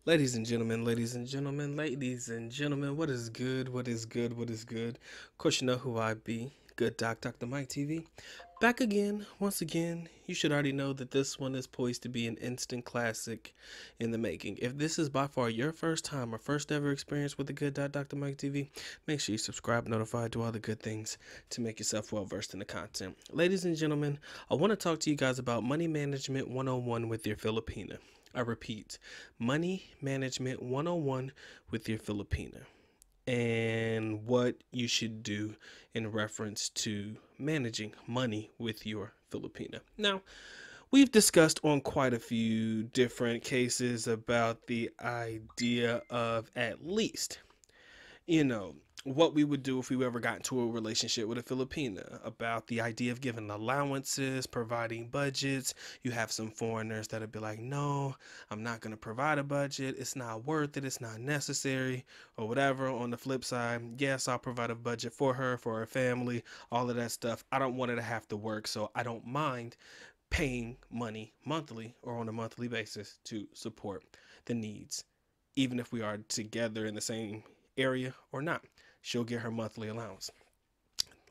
Ladies and gentlemen, ladies and gentlemen, what is good? What is good? What is good? Of course, you know who I be. Good Doc, Dr. Mike TV. Back again, once again. You should already know that this one is poised to be an instant classic in the making. If this is by far your first time or first ever experience with the Good Doc, Dr. Mike TV, make sure you subscribe, notified, do all the good things to make yourself well versed in the content. Ladies and gentlemen, I want to talk to you guys about Money Management 101 with your Filipina. I repeat, Money Management 101 with your Filipina and what you should do in reference to managing money with your Filipina. Now, we've discussed on quite a few different cases about the idea of at least what we would do if we ever got into a relationship with a Filipina, about the idea of giving allowances, providing budgets. You have some foreigners that'll be like, no, I'm not going to provide a budget. It's not worth it. It's not necessary or whatever. On the flip side, yes, I'll provide a budget for her family, all of that stuff. I don't want her to have to work, so I don't mind paying money monthly or on a monthly basis to support the needs, even if we are together in the same area or not. She'll get her monthly allowance.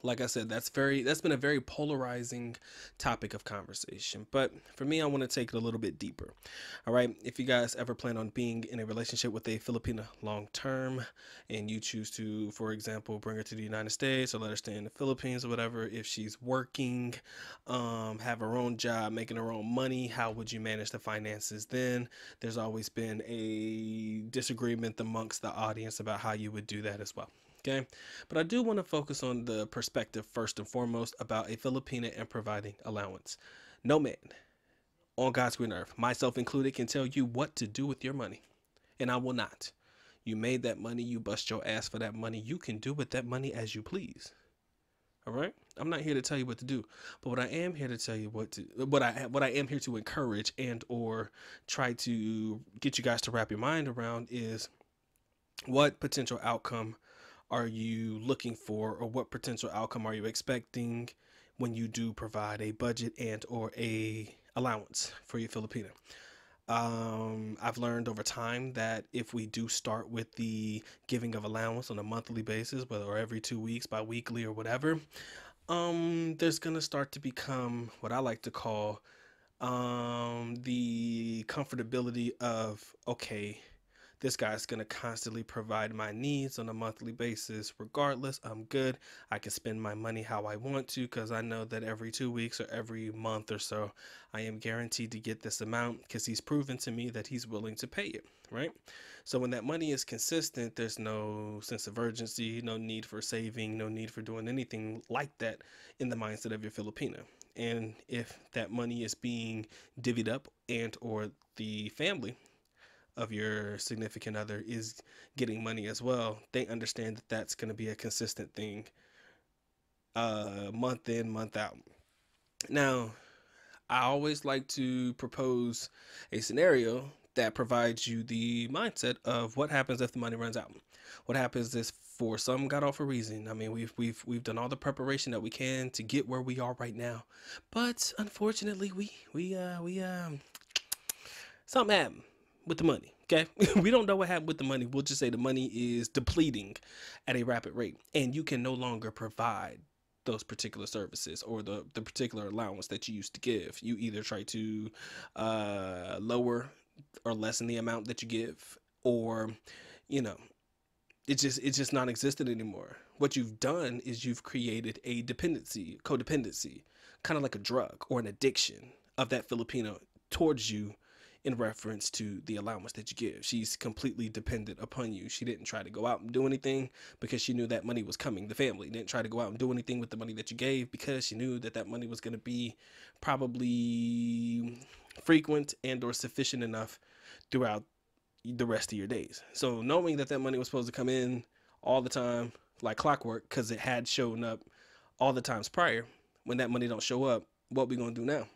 Like I said, that's been a very polarizing topic of conversation. But for me, I want to take it a little bit deeper. All right. If you guys ever plan on being in a relationship with a Filipina long term and you choose to, for example, bring her to the United States or let her stay in the Philippines or whatever, if she's working, have her own job, making her own money, how would you manage the finances then? There's always been a disagreement amongst the audience about how you would do that as well. Okay, but I do want to focus on the perspective first and foremost about a Filipina and providing allowance. No man on God's green earth, myself included, can tell you what to do with your money, and I will not. You made that money, you bust your ass for that money. You can do with that money as you please. All right, I'm not here to tell you what to do, but what I am here to tell you what I am here to encourage and or try to get you guys to wrap your mind around is what potential outcome are you looking for, or what potential outcome are you expecting when you do provide a budget and or a allowance for your Filipina? I've learned over time that if we do start with the giving of allowance on a monthly basis, whether or every 2 weeks, bi-weekly or whatever, there's gonna start to become what I like to call the comfortability of, okay, this guy's going to constantly provide my needs on a monthly basis. Regardless, I'm good. I can spend my money how I want to because I know that every 2 weeks or every month or so, I am guaranteed to get this amount because he's proven to me that he's willing to pay it, right? So when that money is consistent, there's no sense of urgency, no need for saving, no need for doing anything like that in the mindset of your Filipina. And if that money is being divvied up and or the family of your significant other is getting money as well, they understand that that's going to be a consistent thing, month in, month out. Now, I always like to propose a scenario that provides you the mindset of what happens if the money runs out. What happens is, for some God awful reason, I mean, we've done all the preparation that we can to get where we are right now, but unfortunately, something happened with the money. Okay, we don't know what happened with the money. We'll just say the money is depleting at a rapid rate, and you can no longer provide those particular services or the particular allowance that you used to give. You either try to lower or lessen the amount that you give, or you know, it's just non-existent anymore. What you've done is you've created a dependency, codependency, kind of like a drug or an addiction of that Filipino towards you in reference to the allowance that you give. She's completely dependent upon you. She didn't try to go out and do anything because she knew that money was coming. The family didn't try to go out and do anything with the money that you gave because she knew that that money was going to be probably frequent and or sufficient enough throughout the rest of your days. So knowing that that money was supposed to come in all the time like clockwork because it had shown up all the times prior, when that money don't show up, what we gonna do now?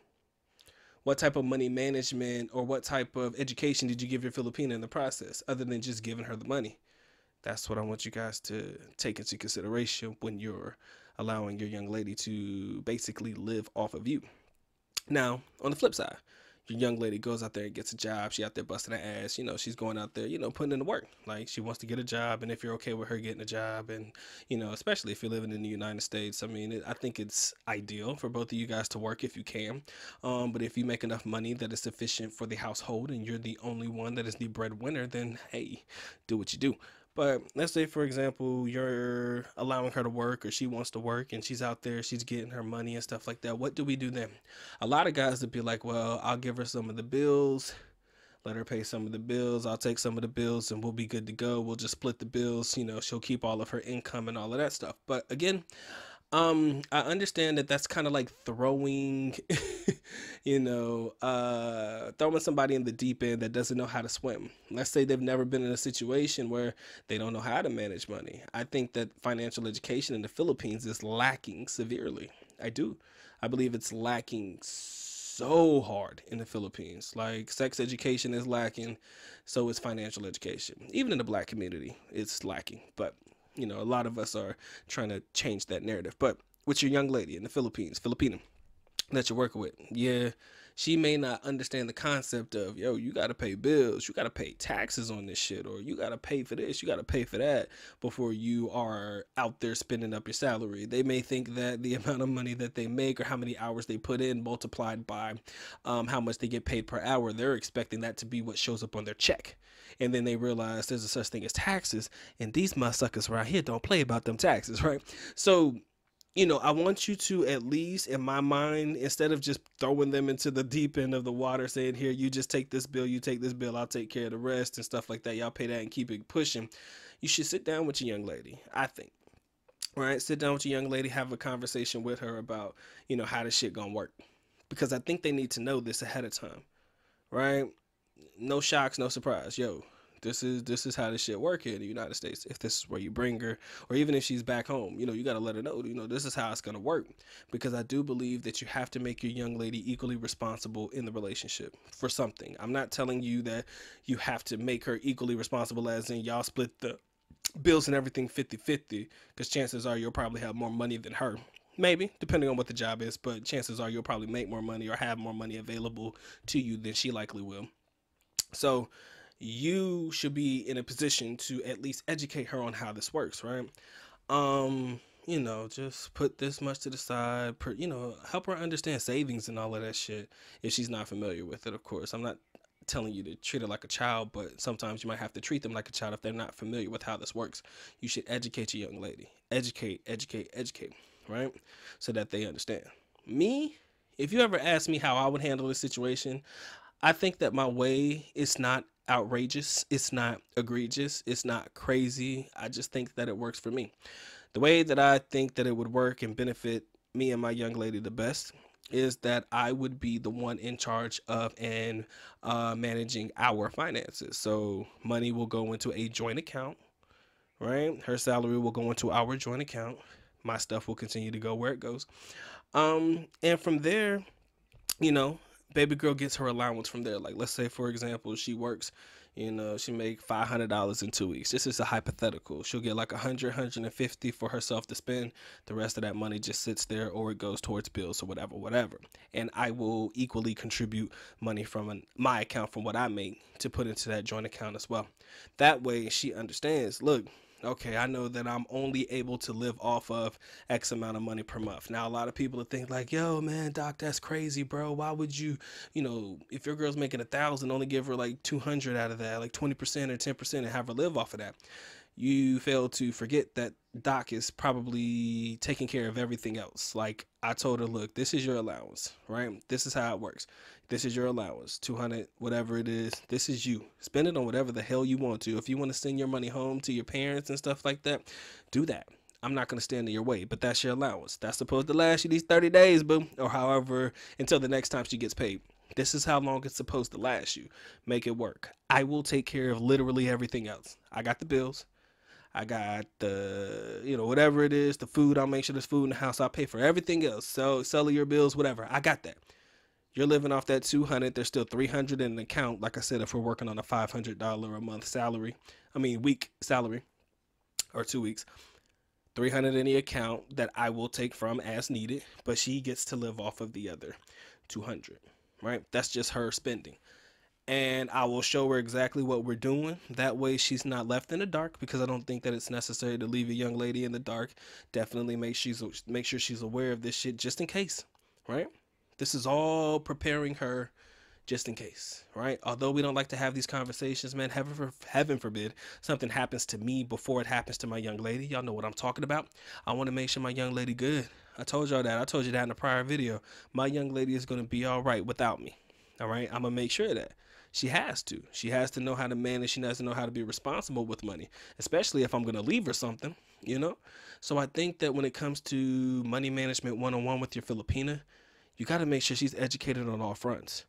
What type of money management or what type of education did you give your Filipina in the process other than just giving her the money? That's what I want you guys to take into consideration when you're allowing your young lady to basically live off of you. Now, on the flip side, your young lady goes out there and gets a job. She out there busting her ass. She's going out there, putting in the work. Like, she wants to get a job, and if you're okay with her getting a job, and especially if you're living in the United States, I mean, I think it's ideal for both of you guys to work if you can. But if you make enough money that is sufficient for the household, and you're the only one that is the breadwinner, then hey, do what you do. But let's say, for example, you're allowing her to work, or she wants to work, and she's out there, she's getting her money and stuff like that. What do we do then? A lot of guys would be like, well, I'll give her some of the bills, let her pay some of the bills, I'll take some of the bills, and we'll be good to go. We'll just split the bills. She'll keep all of her income and all of that stuff. But again, I understand that that's kind of like throwing, throwing somebody in the deep end that doesn't know how to swim. Let's say they've never been in a situation where they don't know how to manage money. I think that financial education in the Philippines is lacking severely. I do. I believe it's lacking so hard in the Philippines. Like, sex education is lacking, so is financial education. Even in the black community, it's lacking. But a lot of us are trying to change that narrative. But with your young lady in the Philippines, Filipina, that you're working with, yeah, she may not understand the concept of, yo, you got to pay bills, you got to pay taxes on this shit, or you got to pay for this, you got to pay for that before you are out there spending up your salary. They may think that the amount of money that they make, or how many hours they put in multiplied by how much they get paid per hour, they're expecting that to be what shows up on their check. And then they realize there's a such thing as taxes, and these motherfuckers around here don't play about them taxes, right? So, I want you to, at least in my mind, instead of just throwing them into the deep end of the water, saying, here, you just take this bill, you take this bill, I'll take care of the rest and stuff like that. Y'all pay that and keep it pushing. You should sit down with your young lady, I think. Right? Sit down with your young lady, have a conversation with her about, how this shit gonna work. Because I think they need to know this ahead of time, right? No shocks, no surprise. Yo, this is how this shit work here in the United States. If this is where you bring her, or even if she's back home, you got to let her know, this is how it's going to work. Because I do believe that you have to make your young lady equally responsible in the relationship for something. I'm not telling you that you have to make her equally responsible as in y'all split the bills and everything 50-50, because chances are you'll probably have more money than her. Maybe, depending on what the job is, but chances are you'll probably make more money or have more money available to you than she likely will. So you should be in a position to at least educate her on how this works, right? Just put this much to the side, help her understand savings and all of that shit if she's not familiar with it, of course. I'm not telling you to treat her like a child, but sometimes you might have to treat them like a child if they're not familiar with how this works. You should educate your young lady. Educate, right? So that they understand. Me, if you ever ask me how I would handle this situation, I think that my way is not outrageous. It's not egregious. It's not crazy. I just think that it works for me. The way that I think that it would work and benefit me and my young lady the best is that I would be the one in charge of and managing our finances. So money will go into a joint account, right? Her salary will go into our joint account. My stuff will continue to go where it goes. And from there, baby girl gets her allowance from there. Like, let's say, for example, she works, she make $500 in 2 weeks. This is a hypothetical. She'll get like 150 for herself to spend. The rest of that money just sits there, or it goes towards bills or whatever. And I will equally contribute money from my account from what I make to put into that joint account as well. That way she understands, look, okay, I know that I'm only able to live off of X amount of money per month. Now, a lot of people think like, yo, man, Doc, that's crazy, bro. Why would you, if your girl's making 1,000, only give her like 200 out of that, like 20% or 10%, and have her live off of that? You fail to forget that Doc is probably taking care of everything else. Like, I told her, look, this is your allowance, right? This is how it works. This is your allowance, 200, whatever it is. This is you. Spend it on whatever the hell you want to. If you want to send your money home to your parents and stuff like that, do that. I'm not going to stand in your way, but that's your allowance. That's supposed to last you these 30 days, boo, or however, until the next time she gets paid. This is how long it's supposed to last you. Make it work. I will take care of literally everything else. I got the bills. I got the, whatever it is, the food. I'll make sure there's food in the house. I'll pay for everything else. So sell your bills, whatever. I got that. You're living off that 200. There's still 300 in an account. Like I said, if we're working on a $500 a month salary, week salary, or 2 weeks, 300 in the account that I will take from as needed, but she gets to live off of the other 200. right? That's just her spending. And I will show her exactly what we're doing. That way she's not left in the dark, because I don't think that it's necessary to leave a young lady in the dark. Definitely make sure she's aware of this shit just in case, right? This is all preparing her just in case, right? Although we don't like to have these conversations, man, heaven forbid something happens to me before it happens to my young lady. Y'all know what I'm talking about. I want to make sure my young lady good. I told y'all that. I told you that in a prior video. My young lady is going to be all right without me. All right. I'm going to make sure of that. She has to. She has to know how to manage. She has to know how to be responsible with money, especially if I'm going to leave her something, you know? So I think that when it comes to money management 101 with your Filipina, you got to make sure she's educated on all fronts.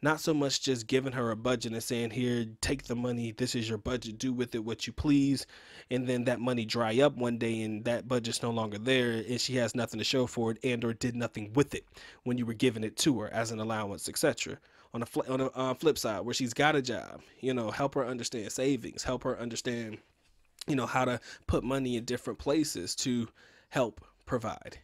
Not so much just giving her a budget and saying, here, take the money, this is your budget, do with it what you please, and then that money dry up one day and that budget's no longer there and she has nothing to show for it, and or did nothing with it when you were giving it to her as an allowance, etc. On the flip side, where she's got a job, help her understand savings, help her understand, how to put money in different places to help provide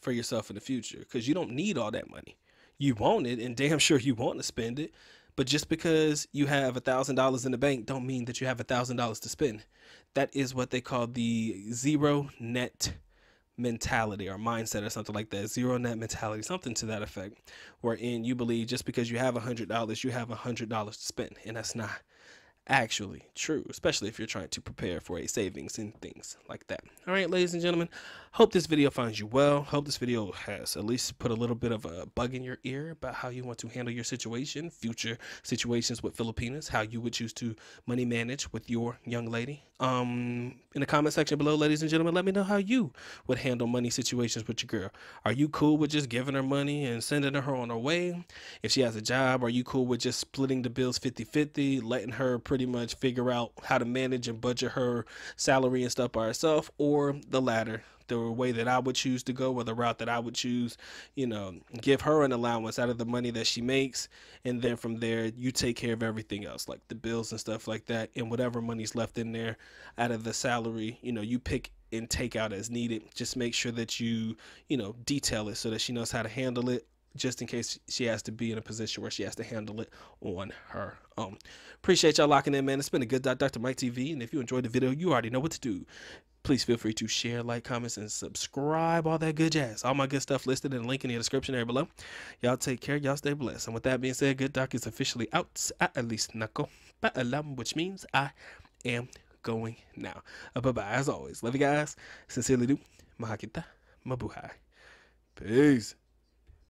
for yourself in the future, because you don't need all that money. You want it, and damn sure you want to spend it, but just because you have $1,000 in the bank don't mean that you have $1,000 to spend. That is what they call the zero net mentality or mindset or something like that. Zero net mentality, something to that effect, wherein you believe just because you have $100, you have $100 to spend, and that's not actually true, especially if you're trying to prepare for a savings and things like that. All right, ladies and gentlemen, hope this video finds you well. Hope this video has at least put a little bit of a bug in your ear about how you want to handle your situation, future situations with Filipinas, how you would choose to money manage with your young lady. In the comment section below, ladies and gentlemen, let me know how you would handle money situations with your girl. Are you cool with just giving her money and sending her on her way? If she has a job, are you cool with just splitting the bills 50-50, letting her pretty much figure out how to manage and budget her salary and stuff by herself? Or the latter, the way that I would choose to go, or the route that I would choose, give her an allowance out of the money that she makes, and then from there you take care of everything else, like the bills and stuff like that, and whatever money's left in there out of the salary, you pick and take out as needed. Just make sure that you detail it so that she knows how to handle it, just in case she has to be in a position where she has to handle it on her own. Appreciate y'all locking in, man. It's been a good Dr. Mike TV, and if you enjoyed the video, you already know what to do. Please feel free to share, like, comments, and subscribe, all that good jazz. All my good stuff listed in the link in the description area below. Y'all take care. Y'all stay blessed. And with that being said, Good Doc is officially out. At least nako paalam, which means I am going now. Bye-bye. As always, love you guys. Sincerely do. Mahakita. Mabuhay. Peace.